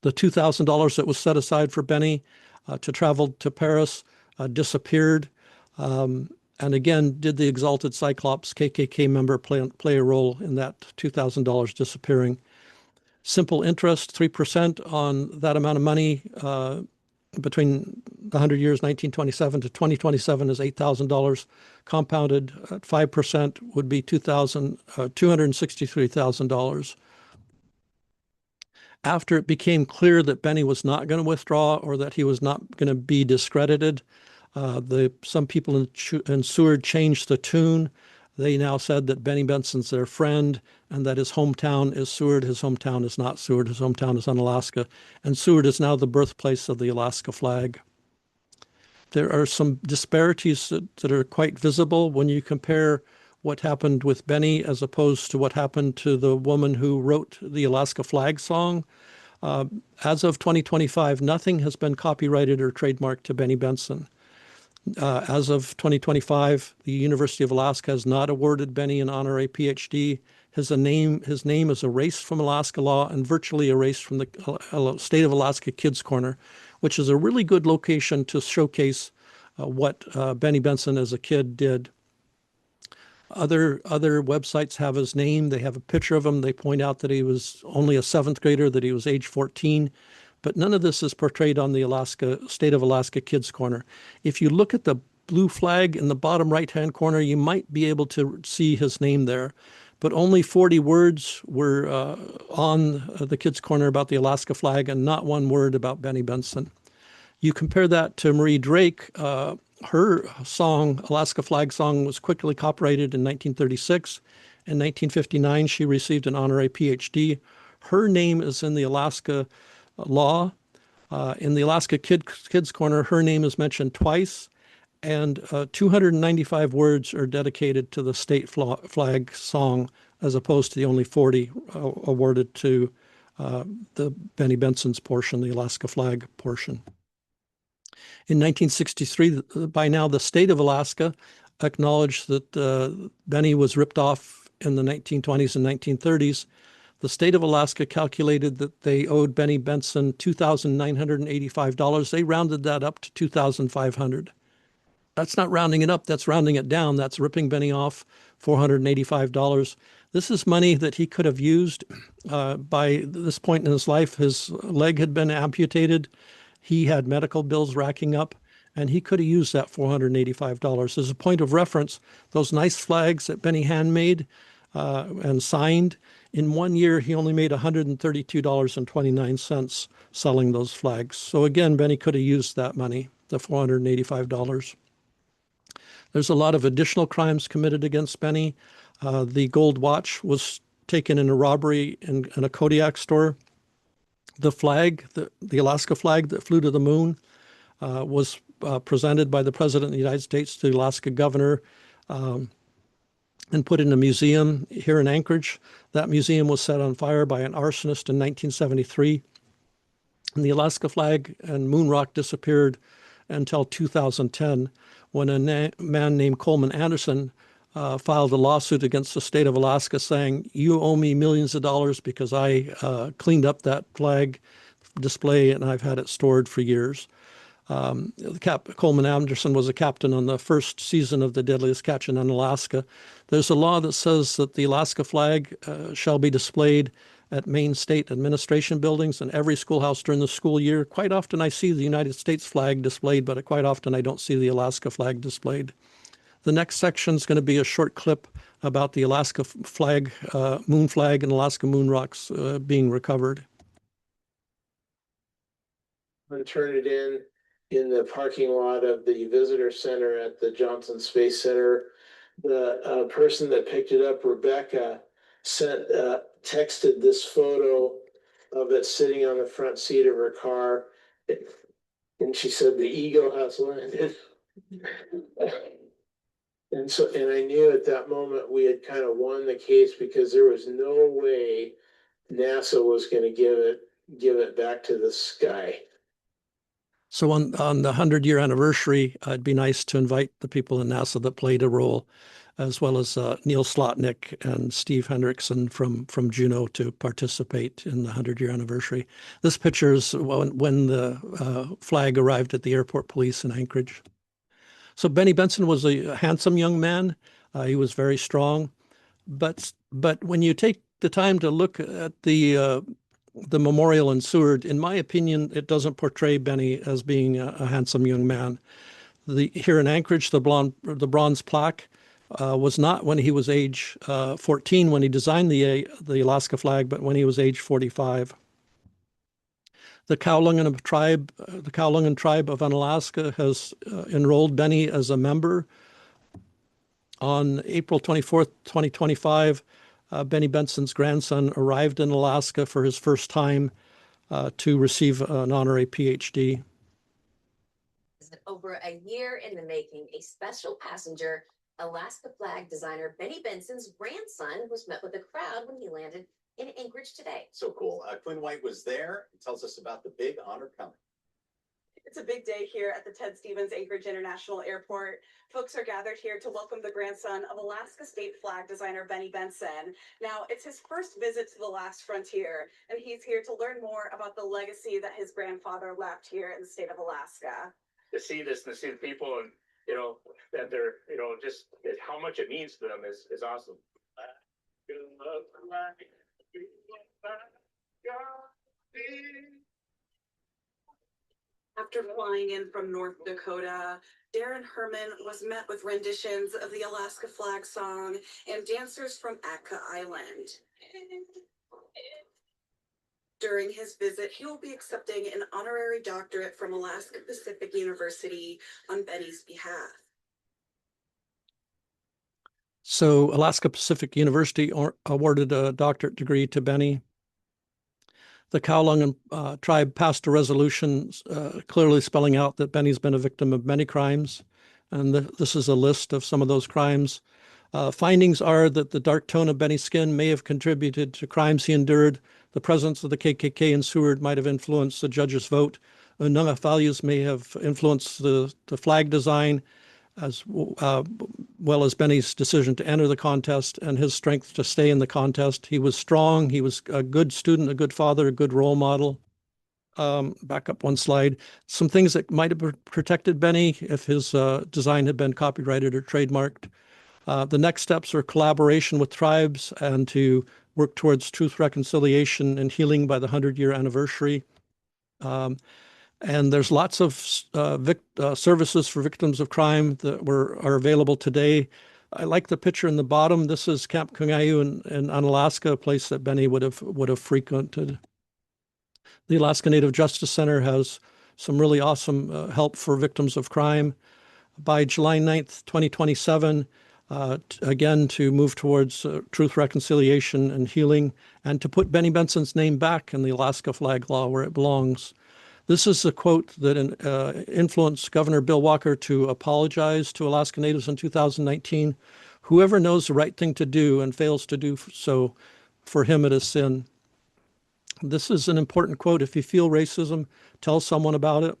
The $2,000 that was set aside for Benny to travel to Paris disappeared. And again, did the exalted Cyclops KKK member play a role in that $2,000 disappearing? Simple interest, 3% on that amount of money between the 100 years, 1927 to 2027, is $8,000. Compounded at 5% would be $263,000. After it became clear that Benny was not going to withdraw or that he was not going to be discredited, some people in Seward changed the tune. They now said that Benny Benson's their friend and that his hometown is Seward. His hometown is not Seward. His hometown is Unalaska. And Seward is now the birthplace of the Alaska flag. There are some disparities that are quite visible when you compare what happened with Benny as opposed to what happened to the woman who wrote the Alaska flag song. As of 2025, nothing has been copyrighted or trademarked to Benny Benson. As of 2025, the University of Alaska has not awarded Benny an honorary PhD. His name is erased from Alaska law and virtually erased from the State of Alaska Kids Corner, which is a really good location to showcase what Benny Benson as a kid did. Other websites have his name. They have a picture of him. They point out that he was only a 7th grader, that he was age 14. But none of this is portrayed on the State of Alaska Kids Corner. If you look at the blue flag in the bottom right-hand corner, you might be able to see his name there. But only 40 words were on the Kids Corner about the Alaska flag and not one word about Benny Benson. You compare that to Marie Drake, her song, Alaska Flag Song, was quickly copyrighted in 1936. In 1959, she received an honorary PhD. Her name is in the Alaska law. In the Alaska Kids Corner, her name is mentioned twice, and 295 words are dedicated to the state flag song, as opposed to the only 40 awarded to the Benny Benson's portion, the Alaska flag portion. In 1963, by now, the state of Alaska acknowledged that Benny was ripped off in the 1920s and 1930s. The state of Alaska calculated that they owed Benny Benson $2,985. They rounded that up to $2,500. That's not rounding it up, that's rounding it down. That's ripping Benny off $485. This is money that he could have used. By this point in his life, his leg had been amputated. He had medical bills racking up, and he could have used that $485. As a point of reference, those nice flags that Benny handmade and signed, in 1 year, he only made $132.29 selling those flags. So again, Benny could have used that money, the $485. There's a lot of additional crimes committed against Benny. The gold watch was taken in a robbery in a Kodiak store. The flag, the Alaska flag that flew to the moon, was presented by the President of the United States to the Alaska governor and put in a museum here in Anchorage. That museum was set on fire by an arsonist in 1973. And the Alaska flag and moon rock disappeared until 2010, when a man named Coleman Anderson filed a lawsuit against the state of Alaska saying, you owe me millions of dollars because I cleaned up that flag display and I've had it stored for years. Coleman Anderson was a captain on the first season of The Deadliest Catch in Alaska. There's a law that says that the Alaska flag shall be displayed at Maine State Administration buildings in every schoolhouse during the school year. Quite often I see the United States flag displayed, but quite often I don't see the Alaska flag displayed. The next section is going to be a short clip about the Alaska flag, moon flag, and Alaska moon rocks being recovered. And turn it in the parking lot of the visitor center at the Johnson Space Center. The person that picked it up, Rebecca, texted this photo of it sitting on the front seat of her car. And she said, the Eagle has landed. And I knew at that moment we had kind of won the case, because there was no way NASA was going to give it back to the sky. So on the 100-year anniversary, it'd be nice to invite the people in NASA that played a role, as well as Neil Slotnick and Steve Hendrickson from Juneau to participate in the 100-year anniversary. This picture is when the flag arrived at the airport police in Anchorage. So Benny Benson was a handsome young man. He was very strong. But when you take the time to look at the memorial in Seward, in my opinion, it doesn't portray Benny as being a handsome young man. Here in Anchorage, the bronze plaque was not when he was age 14 when he designed the Alaska flag, but when he was age 45. The Kowloon tribe of Unalaska has enrolled Benny as a member. On April 24th, 2025, Benny Benson's grandson arrived in Alaska for his first time to receive an honorary PhD. Over a year in the making, a special passenger, Alaska flag designer Benny Benson's grandson was met with a crowd when he landed in Anchorage today. So cool. Quinn White was there and tells us about the big honor coming. It's a big day here at the Ted Stevens Anchorage International Airport. Folks are gathered here to welcome the grandson of Alaska state flag designer Benny Benson. Now, it's his first visit to the last frontier, and he's here to learn more about the legacy that his grandfather left here in the state of Alaska. To see this and to see the people, and that they're just how much it means to them is awesome. After flying in from North Dakota, Darren Herman was met with renditions of the Alaska flag song and dancers from Atka Island. During his visit, he will be accepting an honorary doctorate from Alaska Pacific University on Benny's behalf. So Alaska Pacific University awarded a doctorate degree to Benny. The Kowloon tribe passed a resolution clearly spelling out that Benny's been a victim of many crimes. And this is a list of some of those crimes. Findings are that the dark tone of Benny's skin may have contributed to crimes he endured. The presence of the KKK in Seward might have influenced the judge's vote. Ununga values may have influenced the flag design, as well as Benny's decision to enter the contest and his strength to stay in the contest. He was strong. He was a good student, a good father, a good role model. Back up one slide. Some things that might have protected Benny if his design had been copyrighted or trademarked. The next steps are collaboration with tribes and to work towards truth, reconciliation, and healing by the 100-year anniversary. And there's lots of services for victims of crime that are available today. I like the picture in the bottom. This is Camp Kungayu in Unalaska, a place that Benny would have frequented. The Alaska Native Justice Center has some really awesome help for victims of crime. By July 9th, 2027, again, to move towards truth, reconciliation, and healing, and to put Benny Benson's name back in the Alaska flag law where it belongs. This is a quote that influenced Governor Bill Walker to apologize to Alaska Natives in 2019. Whoever knows the right thing to do and fails to do so, for him it is sin. This is an important quote. If you feel racism, tell someone about it.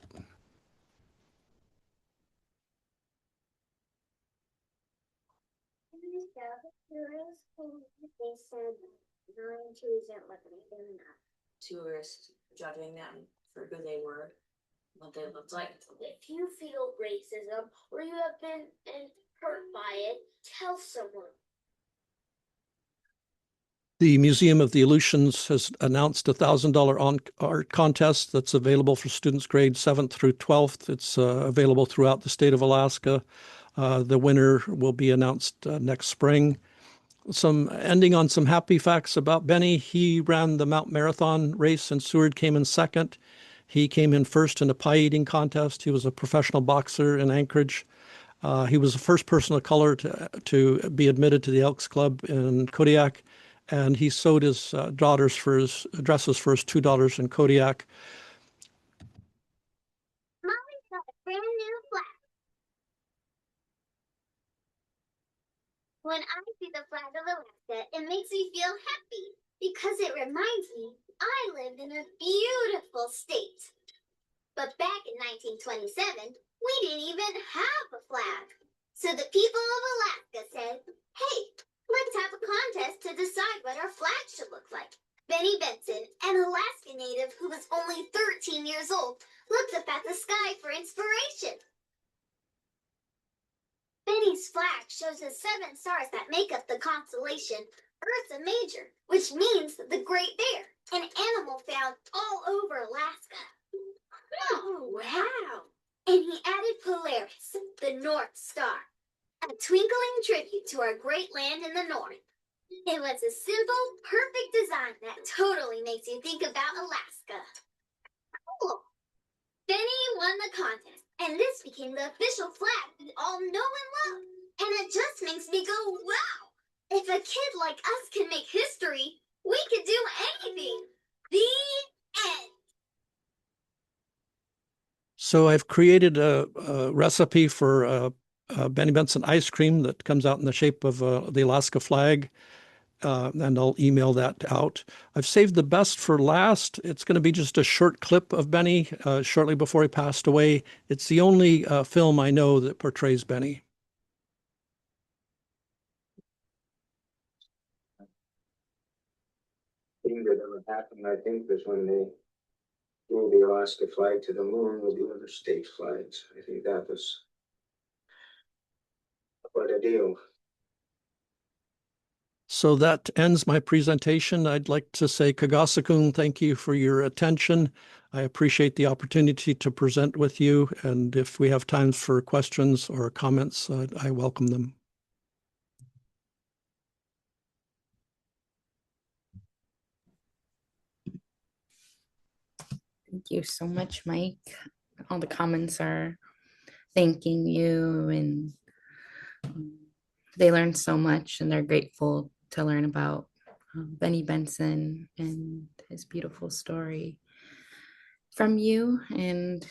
They said non-tourism tourists judging them for who they were, what they looked like. If you feel racism or you have been hurt by it, tell someone. The Museum of the Aleutians has announced a $1,000 art contest that's available for students grades 7th through 12th. It's available throughout the state of Alaska. The winner will be announced next spring. Ending on some happy facts about Benny. He ran the Mount Marathon race and Seward came in second. He came in first in a pie eating contest. He was a professional boxer in Anchorage. He was the first person of color to be admitted to the Elks Club in Kodiak. And he sewed his dresses for his $2 in Kodiak. Mommy's got a brand new flag. When I see the flag of Alaska, it makes me feel happy because it reminds me I lived in a beautiful state. But back in 1927, we didn't even have a flag. So the people of Alaska said, hey, let's have a contest to decide what our flag should look like. Benny Benson, an Alaska native who was only 13 years old, looked up at the sky for inspiration. Benny's flag shows the 7 stars that make up the constellation Ursa Major, which means the Great Bear, an animal found all over Alaska. Oh, wow! And he added Polaris, the North Star, a twinkling tribute to our great land in the north. It was a simple, perfect design that totally makes you think about Alaska. Cool! Benny won the contest, and this became the official flag we all know and love. And it just makes me go, wow! If a kid like us can make history, we can do anything. The end. So I've created a recipe for Benny Benson ice cream that comes out in the shape of the Alaska flag, and I'll email that out. I've saved the best for last. It's going to be just a short clip of Benny shortly before he passed away. It's the only film I know that portrays Benny. Thing that ever happened, I think, was when they flew the Alaska flag to the moon with the other state flags. I think that was quite a deal. So that ends my presentation. I'd like to say, Kagasakun, thank you for your attention. I appreciate the opportunity to present with you. And if we have time for questions or comments, I welcome them. Thank you so much, Mike. All the comments are thanking you, and they learned so much, and they're grateful to learn about Benny Benson and his beautiful story from you. And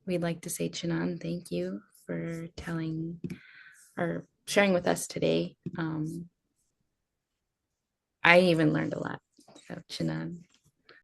we'd like to say, Chinan, thank you for telling or sharing with us today. I even learned a lot. So, Chinan,